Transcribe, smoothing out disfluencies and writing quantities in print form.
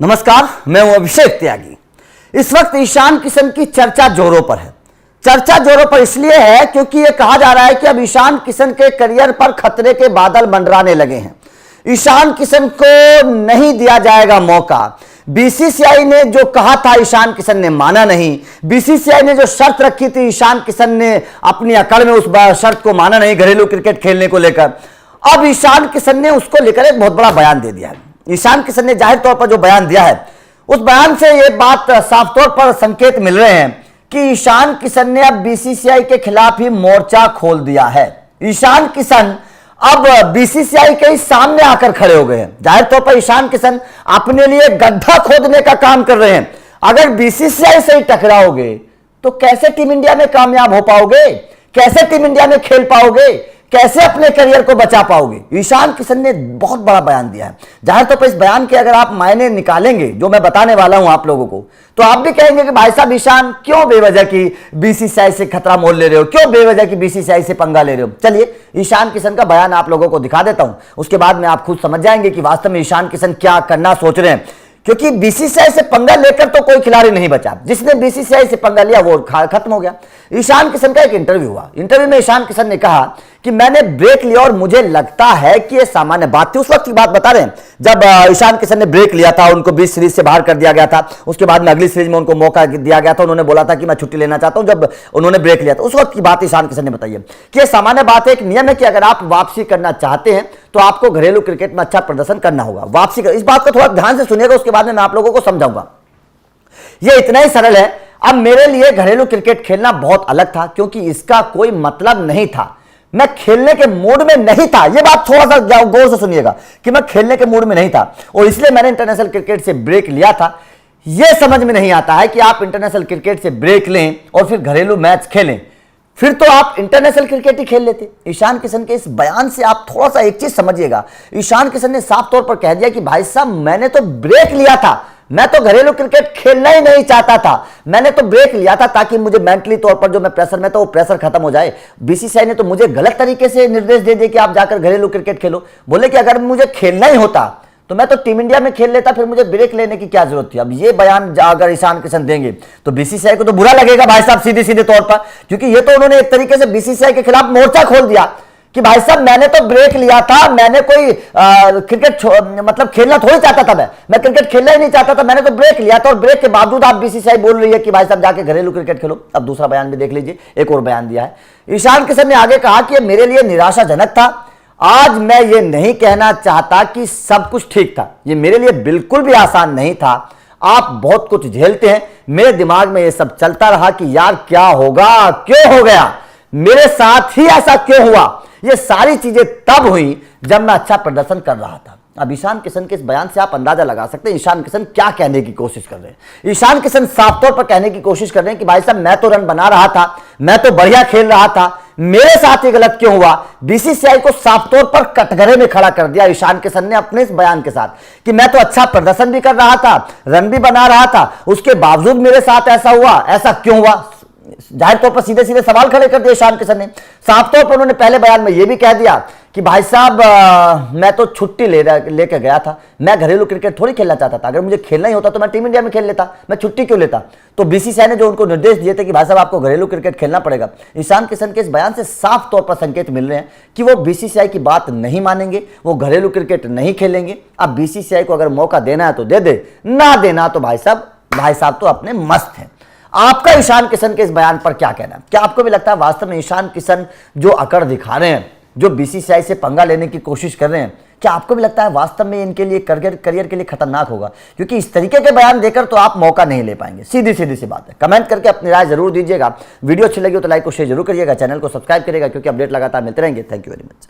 नमस्कार, मैं हूं अभिषेक त्यागी। इस वक्त ईशान किशन की चर्चा जोरों पर है। चर्चा जोरों पर इसलिए है क्योंकि यह कहा जा रहा है कि अब ईशान किशन के करियर पर खतरे के बादल मंडराने लगे हैं। ईशान किशन को नहीं दिया जाएगा मौका। बीसीसीआई ने जो कहा था ईशान किशन ने माना नहीं। बीसीसीआई ने जो शर्त रखी थी ईशान किशन ने अपनी अकड़ में उस शर्त को माना नहीं, घरेलू क्रिकेट खेलने को लेकर। अब ईशान किशन ने उसको लेकर एक बहुत बड़ा बयान दे दिया है। ईशान किशन ने जाहिर तौर पर जो बयान दिया है उस बयान से यह बात साफ तौर पर संकेत मिल रहे हैं कि ईशान किशन ने अब बीसीसीआई के खिलाफ ही मोर्चा खोल दिया है। ईशान किशन अब बीसीसीआई के सामने आकर खड़े हो गए हैं। जाहिर तौर पर ईशान किशन अपने लिए गड्ढा खोदने का काम कर रहे हैं। अगर बीसीसीआई से ही टकराओगे तो कैसे टीम इंडिया में कामयाब हो पाओगे, कैसे टीम इंडिया में खेल पाओगे, कैसे अपने करियर को बचा पाओगे। ईशान किशन ने बहुत बड़ा बयान दिया है। जाहिर तौर पर इस बयान के अगर आप मायने निकालेंगे जो मैं बताने वाला हूं आप लोगों को, तो आप भी कहेंगे कि भाई साहब ईशान क्यों बेवजह की बीसीसीआई से खतरा मोल ले रहे हो, क्यों बेवजह की बीसीसीआई से पंगा ले रहे हो। चलिए ईशान किशन का बयान आप लोगों को दिखा देता हूं, उसके बाद में आप खुद समझ जाएंगे कि वास्तव में ईशान किशन क्या करना सोच रहे हैं। क्योंकि बीसीसीआई से पंगा लेकर तो कोई खिलाड़ी नहीं बचा। जिसने बीसीसीआई से पंगा लिया वो खत्म हो गया। ईशान किशन का एक इंटरव्यू हुआ। इंटरव्यू में ईशान किशन ने कहा कि मैंने ब्रेक लिया और मुझे लगता है कि ये सामान्य बात थी। उस वक्त की बात बता रहे हैं जब ईशान किशन ने ब्रेक लिया था, उनको 20 सीरीज से बाहर कर दिया गया था। उसके बाद में अगली सीरीज में उनको मौका दिया गया था। उन्होंने बोला था कि मैं छुट्टी लेना चाहता हूं। जब उन्होंने ब्रेक लिया था उस वक्त की बात ईशान किशन ने बताई है कि यह सामान्य बात है। एक नियम है कि अगर आप वापसी करना चाहते हैं तो आपको घरेलू क्रिकेट में अच्छा प्रदर्शन करना होगा। वापसी कर, इस बात को थोड़ा ध्यान से सुनिएगा, उसके बाद में मैं आप लोगों को समझाऊंगा। यह इतना ही सरल है। अब मेरे लिए घरेलू क्रिकेट खेलना बहुत अलग था क्योंकि इसका कोई मतलब नहीं था। मैं खेलने के मूड में नहीं था। यह बात थोड़ा सा गौर से सुनिएगा कि मैं खेलने के मूड में नहीं था और इसलिए मैंने इंटरनेशनल क्रिकेट से ब्रेक लिया था। यह समझ में नहीं आता है कि आप इंटरनेशनल क्रिकेट से ब्रेक लें और फिर घरेलू मैच खेलें, फिर तो आप इंटरनेशनल क्रिकेट ही खेल लेते। ईशान किशन के इस बयान से आप थोड़ा सा एक चीज समझिएगा। ईशान किशन ने साफ तौर पर कह दिया कि भाई साहब मैंने तो ब्रेक लिया था, मैं तो घरेलू क्रिकेट खेलना ही नहीं चाहता था। मैंने तो ब्रेक लिया था ताकि मुझे मेंटली तौर पर जो मैं प्रेशर में था वो प्रेशर खत्म हो जाए। बीसीसीआई ने तो मुझे गलत तरीके से निर्देश दे दिए कि आप जाकर घरेलू क्रिकेट खेलो। बोले कि अगर मुझे खेलना ही होता तो मैं तो टीम इंडिया में खेल लेता, फिर मुझे ब्रेक लेने की क्या जरूरत थी। अब ये बयान अगर ईशान किशन देंगे तो बीसीसीआई को तो बुरा लगेगा भाई साहब, सीधे सीधे तौर पर, क्योंकि ये तो उन्होंने एक तरीके से बीसीसीआई के खिलाफ मोर्चा खोल दिया कि भाई साहब मैंने तो ब्रेक लिया था, मैंने कोई क्रिकेट मतलब खेलना थोड़ी चाहता था। मैं क्रिकेट खेलना ही नहीं चाहता था, मैंने तो ब्रेक लिया था और ब्रेक के बावजूद आप बीसीसीआई बोल रही है कि भाई साहब जाके घरेलू क्रिकेट खेलो। अब दूसरा बयान भी देख लीजिए, एक और बयान दिया है ईशान किशन ने। आगे कहा कि मेरे लिए निराशाजनक था। आज मैं ये नहीं कहना चाहता कि सब कुछ ठीक था, ये मेरे लिए बिल्कुल भी आसान नहीं था। आप बहुत कुछ झेलते हैं। मेरे दिमाग में ये सब चलता रहा कि यार क्या होगा, क्यों हो गया, मेरे साथ ही ऐसा क्यों हुआ। ये सारी चीजें तब हुई जब मैं अच्छा प्रदर्शन कर रहा था। अब ईशान किशन के इस बयान से आप अंदाजा लगा सकते हैं ईशान किशन क्या कहने की कोशिश कर रहे हैं। ईशान किशन साफ तौर पर कहने की कोशिश कर रहे हैं कि भाई साहब मैं तो रन बना रहा था, मैं तो बढ़िया खेल रहा था, मेरे साथ ही गलत क्यों हुआ। बीसीसीआई को साफ तौर पर कटघरे में खड़ा कर दिया ईशान किशन ने अपने इस बयान के साथ कि मैं तो अच्छा प्रदर्शन भी कर रहा था, रन भी बना रहा था, उसके बावजूद मेरे साथ ऐसा हुआ, ऐसा क्यों हुआ। जाहिर तौर पर सीधे सीधे सवाल खड़े कर दिए ईशान किशन ने। साफ तौर पर उन्होंने पहले बयान में यह भी कह दिया कि भाई साहब मैं तो छुट्टी लेकर गया था, मैं घरेलू क्रिकेट थोड़ी खेलना चाहता था। अगर मुझे खेलना ही होता तो मैं टीम इंडिया में खेल लेता, मैं छुट्टी क्यों लेता। तो बीसीसीआई ने जो उनको निर्देश दिए थे कि भाई साहब आपको घरेलू क्रिकेट खेलना पड़ेगा, ईशान किशन के इस बयान से साफ तौर पर संकेत मिल रहे हैं कि वो बीसीसीआई की बात नहीं मानेंगे, वो घरेलू क्रिकेट नहीं खेलेंगे। अब बीसीसीआई को अगर मौका देना है तो दे दे, ना देना तो भाई साहब तो अपने मस्त हैं। आपका ईशान किशन के इस बयान पर क्या कहना है? क्या आपको भी लगता है वास्तव में ईशान किशन जो अकड़ दिखा रहे हैं, जो बीसीसीआई से पंगा लेने की कोशिश कर रहे हैं, क्या आपको भी लगता है वास्तव में इनके लिए करियर के लिए खतरनाक होगा? क्योंकि इस तरीके के बयान देकर तो आप मौका नहीं ले पाएंगे। सीधी सी बात है। कमेंट करके अपनी राय जरूर दीजिएगा। वीडियो अच्छी लगी हो तो लाइक और शेयर जरूर करिएगा, चैनल को सब्सक्राइब करिएगा क्योंकि अपडेट लगातार मिलते रहेंगे। Thank you very much.